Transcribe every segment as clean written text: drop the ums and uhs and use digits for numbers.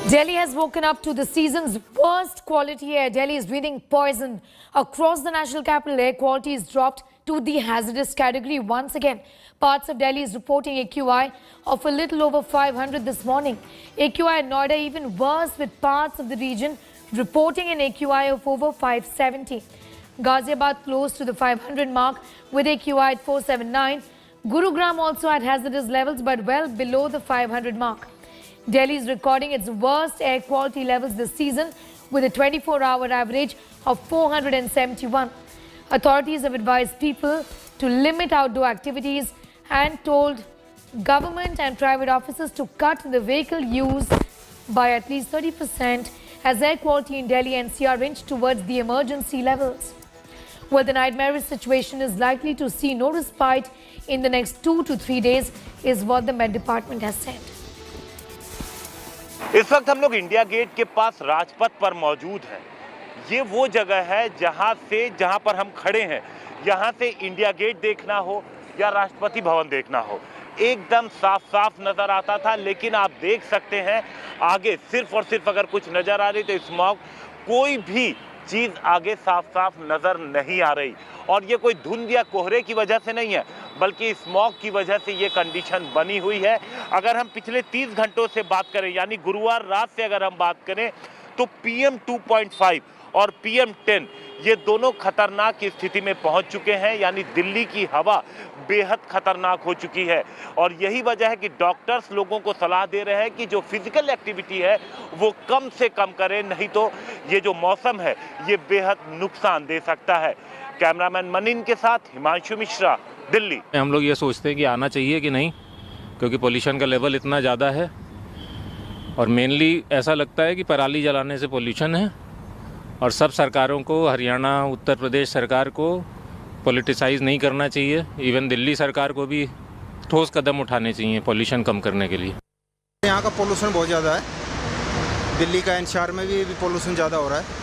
Delhi has woken up to the season's worst quality air. Delhi is breathing poison. Across the national capital, air quality is dropped to the hazardous category once again. Parts of Delhi is reporting AQI of a little over 500 this morning. AQI in Noida even worse, with parts of the region reporting an AQI of over 570. Ghaziabad close to the 500 mark with AQI at 479. Gurugram also at hazardous levels but well below the 500 mark. Delhi is recording its worst air quality levels this season with a 24-hour average of 471. Authorities have advised people to limit outdoor activities and told government and private offices to cut the vehicle use by at least 30% as air quality in Delhi NCR inch towards the emergency levels. Well, the nightmarish situation is likely to see no respite in the next 2 to 3 days, is what the Met Department has said. इस वक्त हम लोग India gate के पास राजपथ पर मौजूद हैं। ये वो जगह है जहां पर हम खड़े हैं, यहां से इंडिया गेट देखना हो या राष्ट्रपति भवन देखना हो, एकदम साफ साफ नजर आता था। लेकिन आप देख सकते हैं आगे सिर्फ और सिर्फ अगर कुछ नजर आ रही तो स्मॉग, कोई भी चीज आगे साफ साफ नजर नहीं आ रही। और ये कोई धुंध या कोहरे की वजह से नहीं है, बल्कि स्मॉग की वजह से ये कंडीशन बनी हुई है। अगर हम पिछले 30 घंटों से बात करें, यानी गुरुवार रात से अगर हम बात करें, तो PM 2.5 और PM 10 ये दोनों खतरनाक की स्थिति में पहुंच चुके हैं। यानी दिल्ली की हवा बेहद खतरनाक हो चुकी है। और यही वजह है कि डॉक्टर्स लोगों को सलाह दे रहे हैं कि जो फिजिकल एक्टिविटी है वो कम से कम करें, नहीं तो ये जो मौसम है ये बेहद नुकसान दे सकता है। कैमरामैन मनिन के साथ हिमांशु मिश्रा, दिल्ली। हम लोग ये सोचते हैं कि आना चाहिए कि नहीं, क्योंकि पोल्यूशन का लेवल इतना ज़्यादा है। और मेनली ऐसा लगता है कि पराली जलाने से पोल्यूशन है। और सब सरकारों को, हरियाणा, उत्तर प्रदेश सरकार को पॉलिटिसाइज नहीं करना चाहिए। इवन दिल्ली सरकार को भी ठोस कदम उठाने चाहिए पोल्यूशन कम करने के लिए। यहाँ का पोल्यूशन बहुत ज़्यादा है। दिल्ली का एनसीआर में भी पोल्यूशन ज़्यादा हो रहा है।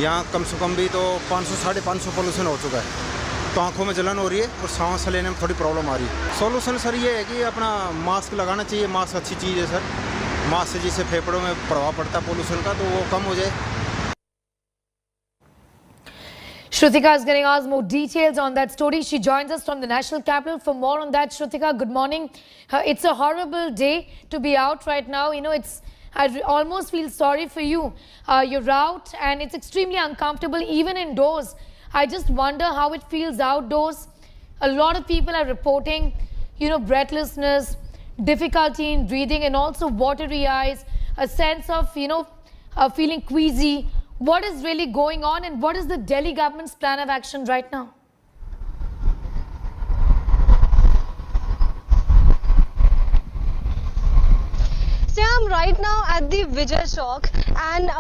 यहाँ कम से कम भी तो 500-550 पोल्यूशन हो चुका है। तो आँखों में जलन हो रही है और सांस लेने में थोड़ी प्रॉब्लम आ रही है। सॉल्यूशन सर ये है कि अपना मास्क लगाना चाहिए। मास्क अच्छी चीज़ है सर। मास्क से जिससे फेफड़ों में प्रभाव पड़ता है पोल्यूशन का, तो वो कम हो जाए। Shrutika is getting us more details on that story. She joins us from the national capital for more on that. Shrutika, good morning. It's a horrible day to be out right now. You know, I almost feel sorry for you. You're out and it's extremely uncomfortable even indoors. I just wonder how it feels outdoors. A lot of people are reporting, you know, breathlessness, difficulty in breathing and also watery eyes, a sense of, you know, feeling queasy. What is really going on and what is the Delhi government's plan of action right now? So I'm right now at the Vijay Chowk, and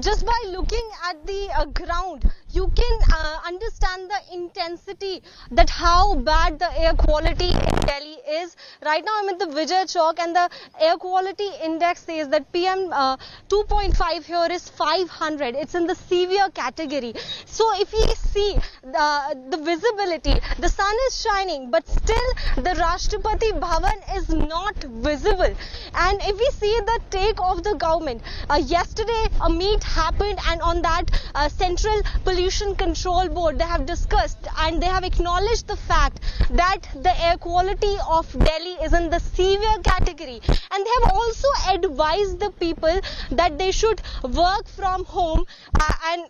just by looking at the ground, you can understand the intensity, that how bad the air quality in Delhi is. Right now I'm at the Vijay Chowk and the air quality index says that PM 2.5 here is 500. It's in the severe category. So if we see the visibility, the sun is shining, but still the Rashtrapati Bhavan is not visible. And if we see the take of the government, yesterday a meet happened, and on that Central Pollution Control Board, they have discussed and they have acknowledged the fact that the air quality of Delhi is in the severe category, and they have also advised the people that they should work from home and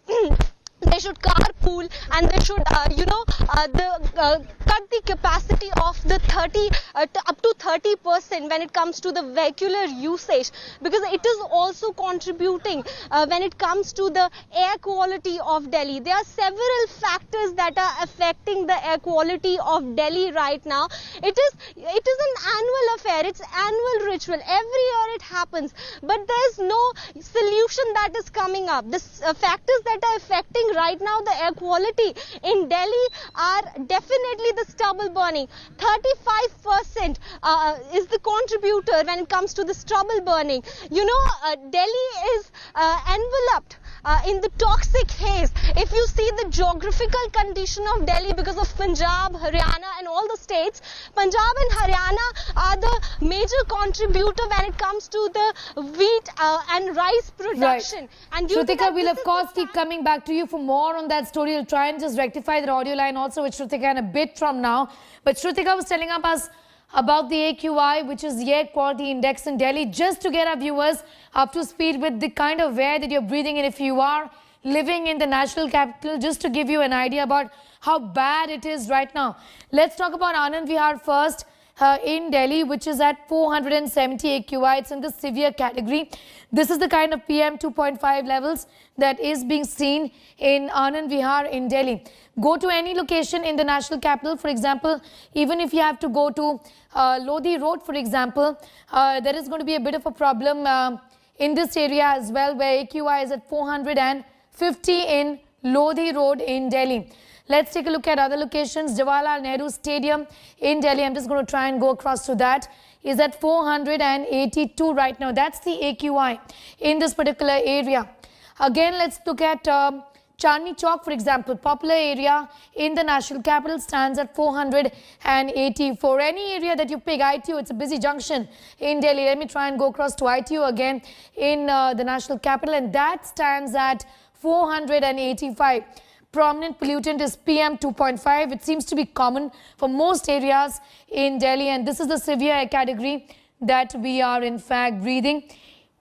they should carpool, and they should cut the capacity of the up to 30% when it comes to the vehicular usage, because it is also contributing when it comes to the air quality of Delhi. There are several factors that are affecting the air quality of Delhi right now. It is an annual affair. It's annual ritual. Every year it happens, but there is no solution that is coming up. The factors that are affecting right now the air quality in Delhi are definitely the stubble burning. 35% is the contributor when it comes to the stubble burning. You know, Delhi is enveloped in the toxic haze. If you see the geographical condition of Delhi because of Punjab, Haryana and all the states, Punjab and Haryana are the major contributor when it comes to the wheat and rice production. And due to Shrutika, that, we'll this of is course the keep coming back to you for more on that story. We'll try and just rectify the audio line also with Shrutika in a bit from now. But Shrutika was telling us about the AQI, which is the Air Quality Index in Delhi, just to get our viewers up to speed with the kind of air that you're breathing in if you are living in the national capital, just to give you an idea about how bad it is right now. Let's talk about Anand Vihar first. In Delhi, which is at 470 AQI. It's in the severe category. This is the kind of PM 2.5 levels that is being seen in Anand Vihar in Delhi. Go to any location in the national capital, for example, even if you have to go to Lodi Road, for example, there is going to be a bit of a problem in this area as well, where AQI is at 450 in Lodi Road in Delhi. Let's take a look at other locations. Jawaharlal Nehru Stadium in Delhi, I'm just going to try and go across to that, is at 482 right now. That's the AQI in this particular area. Again, let's look at Chandni Chowk, for example, popular area in the national capital, stands at 480. For any area that you pick, ITU, it's a busy junction in Delhi. Let me try and go across to ITU again in the national capital, and that stands at 485. Prominent pollutant is PM 2.5. It seems to be common for most areas in Delhi, and this is the severe air category that we are in fact breathing.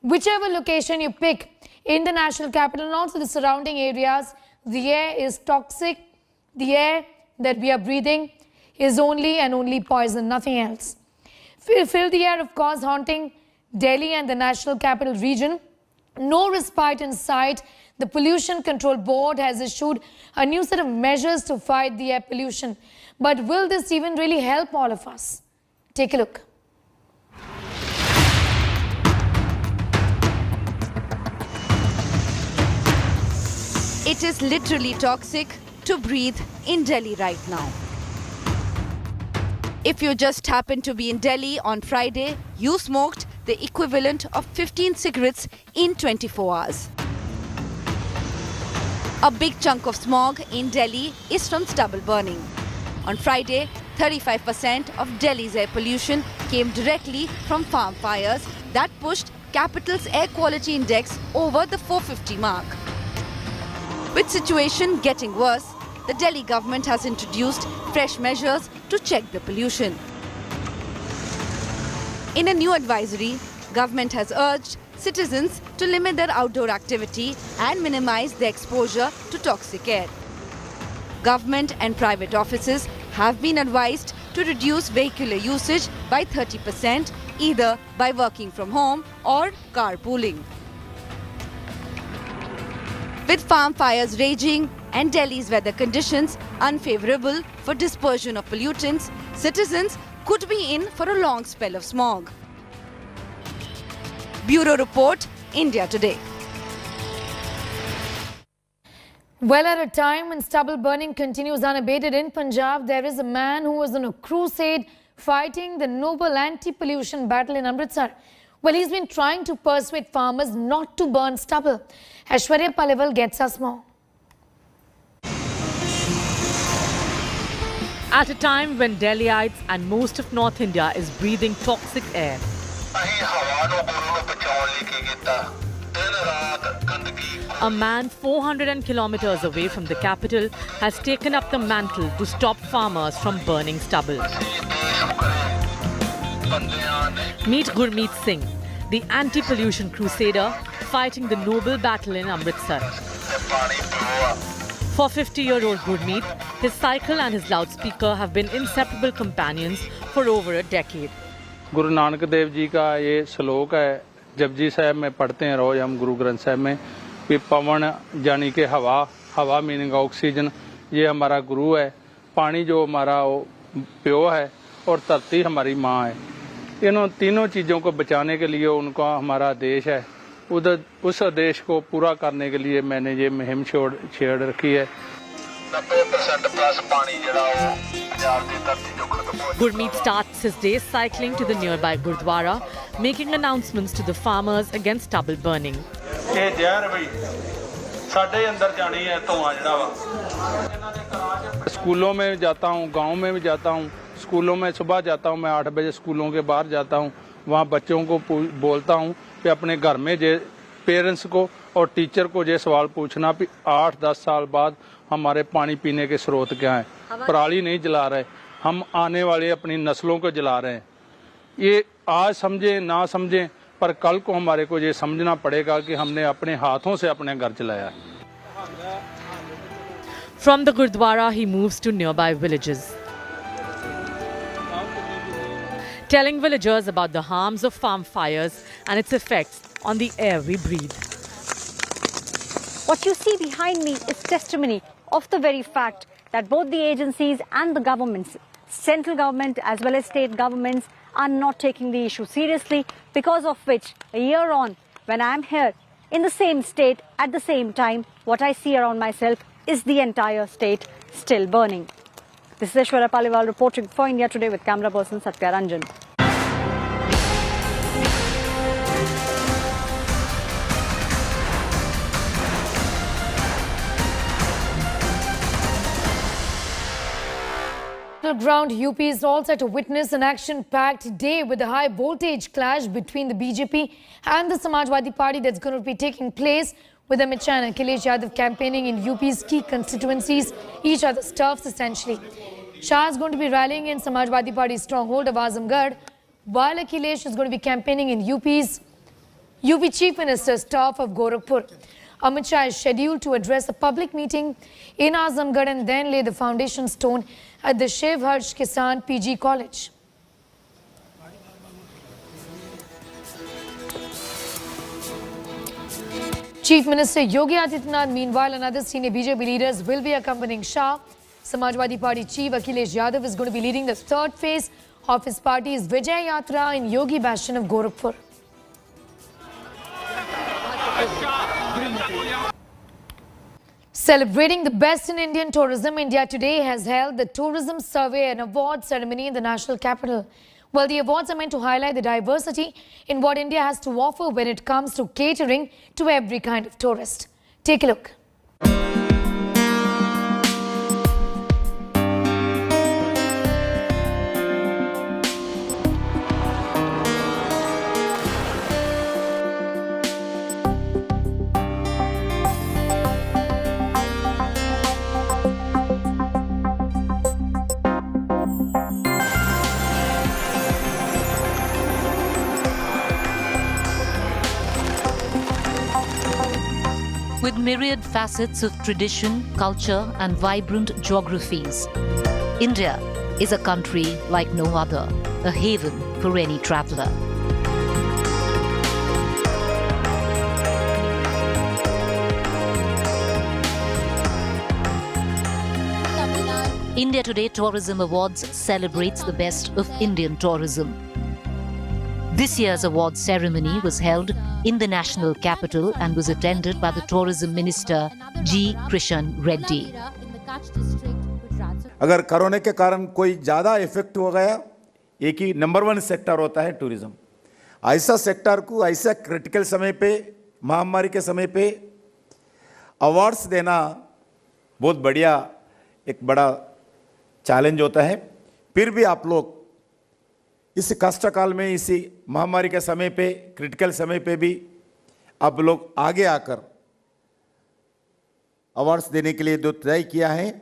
Whichever location you pick in the national capital and also the surrounding areas, the air is toxic. The air that we are breathing is only and only poison, nothing else. Filthy air, of course, haunting Delhi and the national capital region. No respite in sight. The Pollution Control Board has issued a new set of measures to fight the air pollution. But will this even really help all of us? Take a look. It is literally toxic to breathe in Delhi right now. If you just happen to be in Delhi on Friday, you smoked the equivalent of 15 cigarettes in 24 hours. A big chunk of smog in Delhi is from stubble burning. On Friday, 35% of Delhi's air pollution came directly from farm fires that pushed capital's air quality index over the 450 mark. With situation getting worse, the Delhi government has introduced fresh measures to check the pollution. In a new advisory, government has urged citizens to limit their outdoor activity and minimize their exposure to toxic air. Government and private offices have been advised to reduce vehicular usage by 30%, either by working from home or carpooling. With farm fires raging and Delhi's weather conditions unfavorable for dispersion of pollutants, citizens could be in for a long spell of smog. Bureau Report, India Today. Well, at a time when stubble burning continues unabated in Punjab, there is a man who was on a crusade fighting the noble anti-pollution battle in Amritsar. Well, he's been trying to persuade farmers not to burn stubble. Aishwarya Paliwal gets us more. At a time when Delhiites and most of North India is breathing toxic air, a man 400 kilometers away from the capital has taken up the mantle to stop farmers from burning stubble. Meet Gurmeet Singh, the anti-pollution crusader fighting the noble battle in Amritsar. For 50-year-old Gurmeet, his cycle and his loudspeaker have been inseparable companions for over a decade. Guru Nanak Dev ji का ये श्लोक है, जपजी साहब में पढ़ते हैं रोज हम गुरु ग्रंथ साहब में, कि पवन यानी कि हवा, हवा मीनिंग ऑक्सीजन, ये हमारा गुरु है, पानी जो हमारा वो प्यो है और धरती हमारी माँ है। इन तीनों चीज़ों को बचाने के लिए उनका हमारा देश है, उधर उस देश को पूरा करने के लिए मैंने ये मुहिम छेड़ रखी है। 90% plus पानी जड़ा वो पंजाब दी धरती जो खत्म हो Gurmeet starts his day cycling to the nearby Gurdwara, making announcements to the farmers against stubble burning. ये जहर भी साढ़े अंदर जानी है धुआं जड़ा वा। स्कूलों में जाता हूँ, गांव में भी जाता हूँ, स्कूलों में सुबह जाता हूँ, मैं 8 बजे स्कूलों के बाहर जाता हूँ, वहाँ बच्चों को बोलता हूँ कि अपने घर में जे पेरेंट्स को और टीचर को ये सवाल पूछना कि 8-10 साल बाद हमारे पानी पीने के स्रोत क्या हैं। पराली नहीं जला रहे, हम आने वाले अपनी नस्लों को जला रहे हैं। ये आज समझें ना समझें, पर कल को हमारे को ये समझना पड़ेगा कि हमने अपने हाथों से अपने घर चलाया है। From the Gurdwara, he moves to nearby villages, telling villagers about the harms of farm fires and its effects on the air we breathe. What you see behind me is testimony of the very fact that both the agencies and the governments, central government as well as state governments, are not taking the issue seriously, because of which a year on, when I am here in the same state at the same time, what I see around myself is the entire state still burning. This is Aishwarya Paliwal reporting for India Today with camera person Satya Ranjan. Ground UP is all set to witness an action-packed day with a high-voltage clash between the BJP and the Samajwadi Party that's going to be taking place, with Amit Shah and Akhilesh Yadav campaigning in UP's key constituencies, each other's turfs essentially. Shah is going to be rallying in Samajwadi Party's stronghold of Azamgarh, while Akhilesh is going to be campaigning in UP's Chief Minister's turf of Gorakhpur. Amit Shah is scheduled to address a public meeting in Azamgarh and then lay the foundation stone at the Shiv Harsh Kisan PG College. Chief Minister Yogi Adityanath, meanwhile, and other senior BJP leaders will be accompanying Shah. Samajwadi Party Chief Akhilesh Yadav is going to be leading the third phase of his party's Vijay Yatra in Yogi Bastion of Gorakhpur. Celebrating the best in Indian tourism, India Today has held the Tourism Survey and Award ceremony in the national capital. Well, the awards are meant to highlight the diversity in what India has to offer when it comes to catering to every kind of tourist. Take a look. With myriad facets of tradition, culture and vibrant geographies, India is a country like no other, a haven for any traveller. India Today Tourism Awards celebrates the best of Indian tourism. This year's awards ceremony was held in the national capital and was attended by the Tourism Minister G. Krishan Reddy. अगर corona के कारण कोई ज़्यादा effect हो गया, एक ही number 1 sector होता है टूरिज्म। ऐसा सेक्टर को ऐसा क्रिटिकल समय पे, महामारी के समय पे अवार्ड्स देना बहुत बढ़िया, एक बड़ा चैलेंज होता है। फिर भी आप लोग इस कष्ट काल में, इसी महामारी के समय पे, क्रिटिकल समय पे भी आप लोग आगे आकर अवार्ड्स देने के लिए जो तय किया है,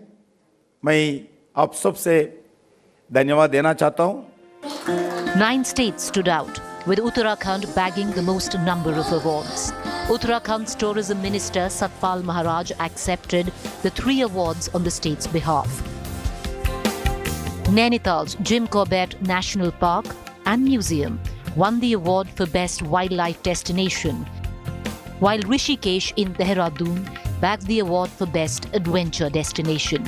मैं आप सबसे धन्यवाद देना चाहता हूं। 9 states stood out, with Uttarakhand bagging the most number of awards. Uttarakhand's Tourism Minister Satpal Maharaj accepted the 3 awards on the state's behalf. Nainital's Jim Corbett National Park and Museum won the award for Best Wildlife Destination, while Rishikesh in Dehradun bagged the award for Best Adventure Destination.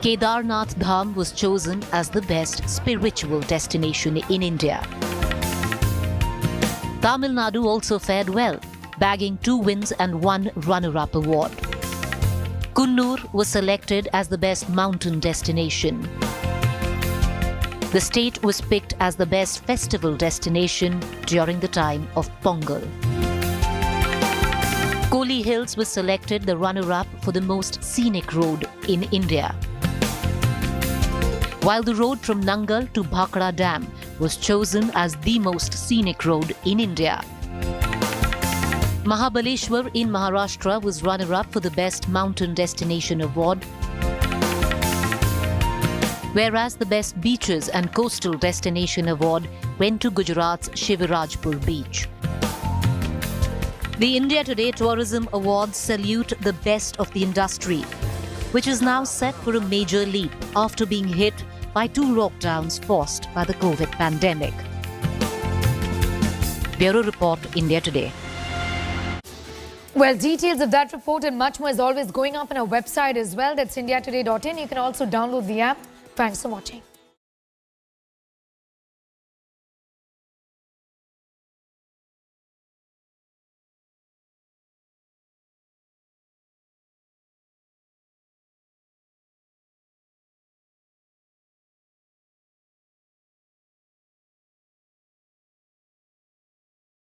Kedarnath Dham was chosen as the best spiritual destination in India. Tamil Nadu also fared well, bagging 2 wins and 1 runner-up award. Kunnur was selected as the best mountain destination. The state was picked as the best festival destination during the time of Pongal. Koli Hills was selected the runner-up for the most scenic road in India. while the road from Nangal to Bhakra Dam was chosen as the most scenic road in India. Mahabaleshwar in Maharashtra was runner-up for the Best Mountain Destination Award, whereas the Best Beaches and Coastal Destination Award went to Gujarat's Shivarajpur Beach. The India Today Tourism Awards salute the best of the industry, which is now set for a major leap after being hit by 2 lockdowns forced by the COVID pandemic. Bureau Report, India Today. Well, details of that report and much more is always going up on our website as well. That's indiatoday.in. You can also download the app. Thanks for watching.